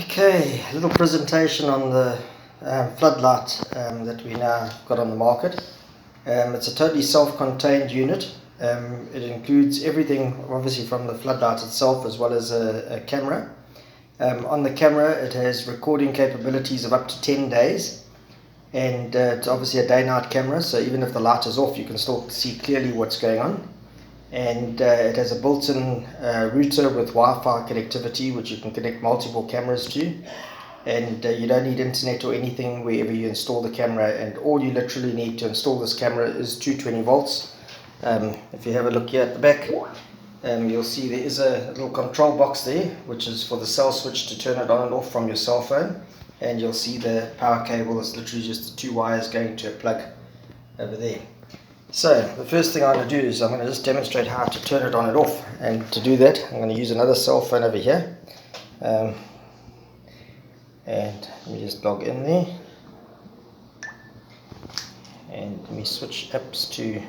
Okay, a little presentation on the floodlight that we now got on the market. It's a totally self-contained unit. It includes everything, obviously, from the floodlight itself as well as a camera. On the camera, it has recording capabilities of up to 10 days, and it's obviously a day-night camera, so even if the light is off, you can still see clearly what's going on. And it has a built-in router with Wi-Fi connectivity, which you can connect multiple cameras to, and you don't need internet or anything wherever you install the camera, and all you literally need to install this camera is 220 volts. If you have a look here at the back, you'll see there is a little control box there, which is for the cell switch to turn it on and off from your cell phone, and you'll see the power cable is literally just the two wires going to a plug over there. So the first thing I'm going to do is I'm going to just demonstrate how to turn it on and off, and to do that I'm going to use another cell phone over here, and let me just log in there, and let me switch apps to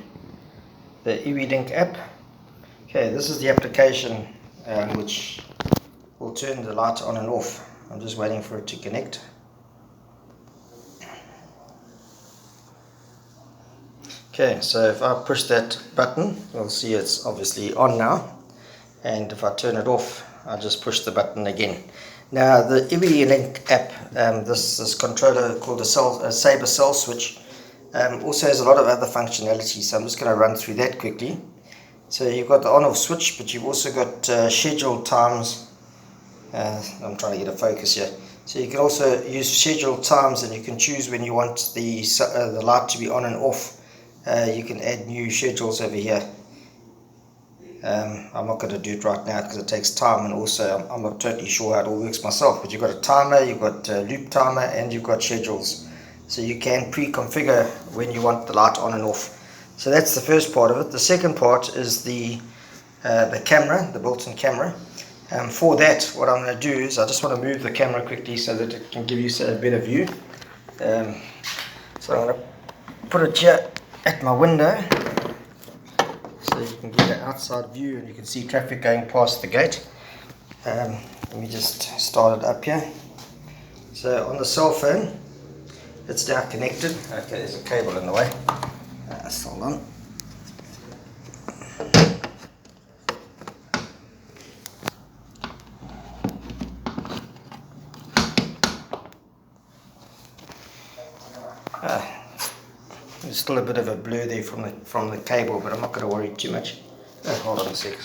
the EWLink app. Okay, this is the application which will turn the light on and off. I'm just waiting for it to connect. Okay, so if I push that button, you'll see it's obviously on now, and if I turn it off, I just push the button again. Now the EWLink app, this controller called a Sabre cell switch, also has a lot of other functionality, so I'm just going to run through that quickly. So you've got the on-off switch, but you've also got scheduled times. I'm trying to get a focus here. So you can also use scheduled times, and you can choose when you want the light to be on and off. You can add new schedules over here. I'm not going to do it right now because it takes time, and also I'm not totally sure how it all works myself, but you've got a timer, you've got a loop timer, and you've got schedules, so you can pre-configure when you want the light on and off. So that's the first part of it. The second part is the camera, the built-in camera. For that, what I'm going to do is I just want to move the camera quickly so that it can give you a better view. So I'm going to put it here at my window, so you can get an outside view and you can see traffic going past the gate. Let me just start it up here. So on the cell phone, it's now connected. Okay, there's a cable in the way. Hold on. There's still a bit of a blur there from the cable, but I'm not going to worry too much. Hold on a sec.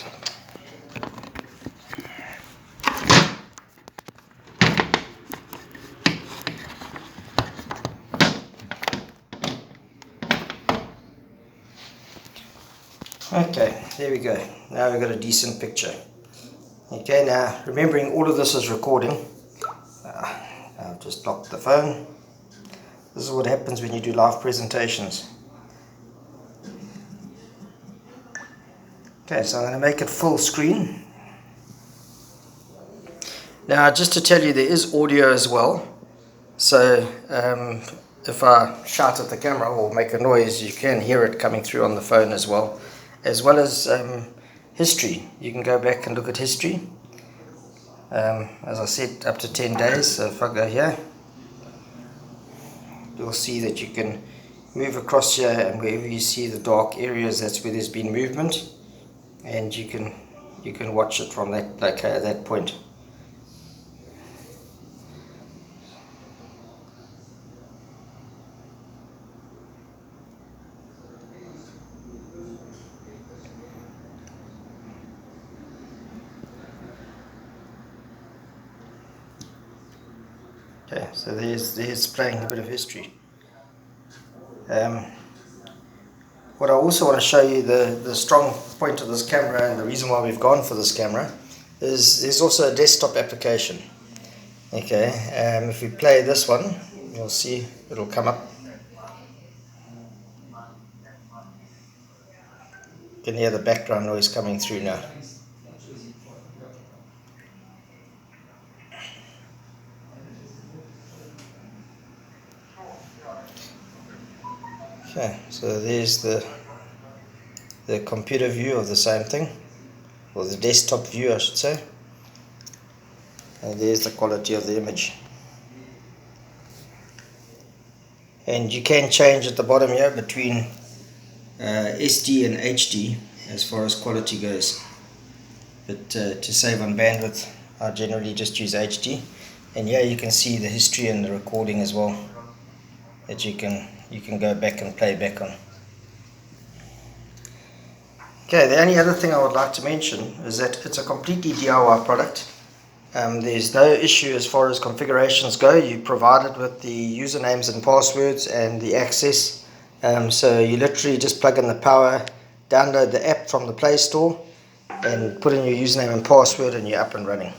Okay, there we go. Now we've got a decent picture. Okay, now remembering all of this is recording. I've just locked the phone. This is what happens when you do live presentations. Okay, so I'm going to make it full screen. Now, just to tell you, there is audio as well. So if I shout at the camera or make a noise, you can hear it coming through on the phone as well as history. You can go back and look at history. As I said, up to 10 days. So if I go here, you'll see that you can move across here, and wherever you see the dark areas, that's where there's been movement, and you can watch it from that point. Okay, so there's playing a bit of history. What I also want to show you, the strong point of this camera, and the reason why we've gone for this camera, is there's also a desktop application. Okay, if we play this one, you'll see it'll come up. You can hear the background noise coming through now. Okay, so there's the computer view of the same thing, or the desktop view I should say. And there's the quality of the image. And you can change at the bottom here between SD and HD as far as quality goes. But to save on bandwidth, I generally just use HD. And here you can see the history and the recording as well, that you can go back and play back on. Okay, the only other thing I would like to mention is that it's a completely DIY product. There's no issue as far as configurations go. You're provided with the usernames and passwords and the access. So you literally just plug in the power, download the app from the Play Store, and put in your username and password, and you're up and running.